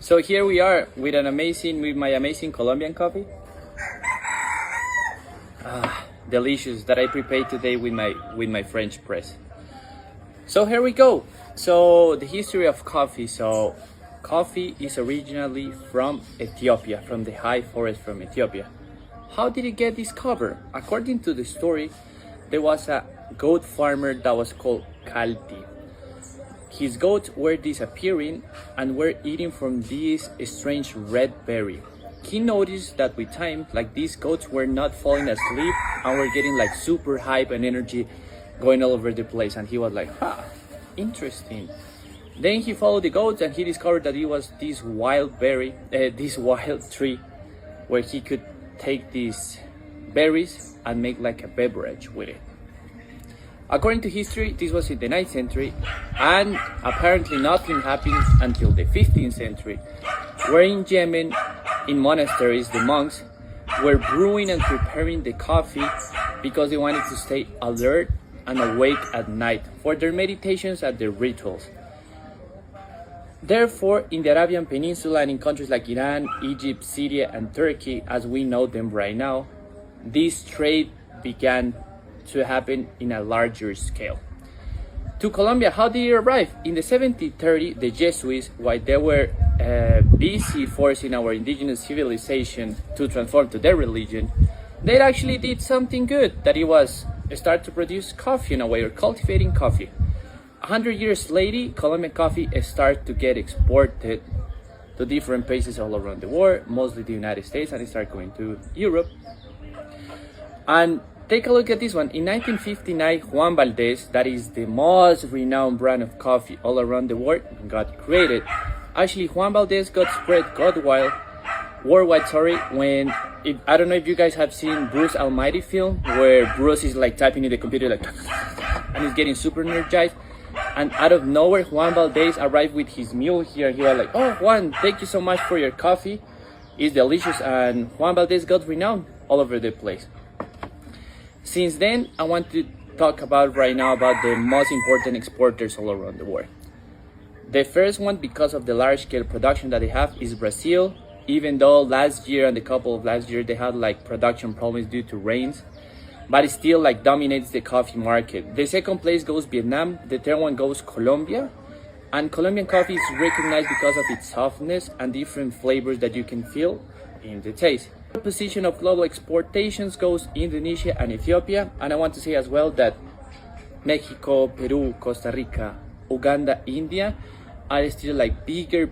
So here we are with my amazing Colombian coffee. Delicious that I prepared today with my French press. So here we go. So the history of coffee. So coffee is originally from Ethiopia, from the high forest from Ethiopia. How did it get discovered? According to the story, there was a goat farmer that was called Kalti. His goats were disappearing and were eating from this strange red berry. He noticed that with time, like these goats were not falling asleep and were getting like super hype and energy going all over the place. And he was like, interesting. Then he followed the goats and he discovered that it was this wild berry, this wild tree, where he could take these berries and make like a beverage with it. According to history, this was in the 9th century, and apparently nothing happened until the 15th century, where in Yemen, in monasteries, the monks were brewing and preparing the coffee because they wanted to stay alert and awake at night for their meditations and their rituals. Therefore, in the Arabian Peninsula and in countries like Iran, Egypt, Syria, and Turkey, as we know them right now, this trade began to happen in a larger scale. To Colombia, how did it arrive? In the 1730s, the Jesuits, while they were busy forcing our indigenous civilization to transform to their religion, they actually did something good, that it was start to produce coffee in a way, or cultivating coffee. 100 years later, Colombian coffee started to get exported to different places all around the world, mostly the United States, and it started going to Europe. And take a look at this one. In 1959, Juan Valdez, that is the most renowned brand of coffee all around the world, got created. Actually, Juan Valdez got spread worldwide, when I don't know if you guys have seen Bruce Almighty film, where Bruce is like typing in the computer like, and he's getting super energized. And out of nowhere, Juan Valdez arrived with his mule here. He was like, "Oh, Juan, thank you so much for your coffee. It's delicious." And Juan Valdez got renowned all over the place. Since then, I want to talk about right now about the most important exporters all around the world. The first one, because of the large-scale production that they have, is Brazil. Even though last year and the couple of last year they had like production problems due to rains, but it still like dominates the coffee market. The second place goes Vietnam. The third one goes Colombia. And Colombian coffee is recognized because of its softness and different flavors that you can feel in the taste. The position of global exportations goes Indonesia and Ethiopia. And I want to say as well that Mexico, Peru, Costa Rica, Uganda, India are still like bigger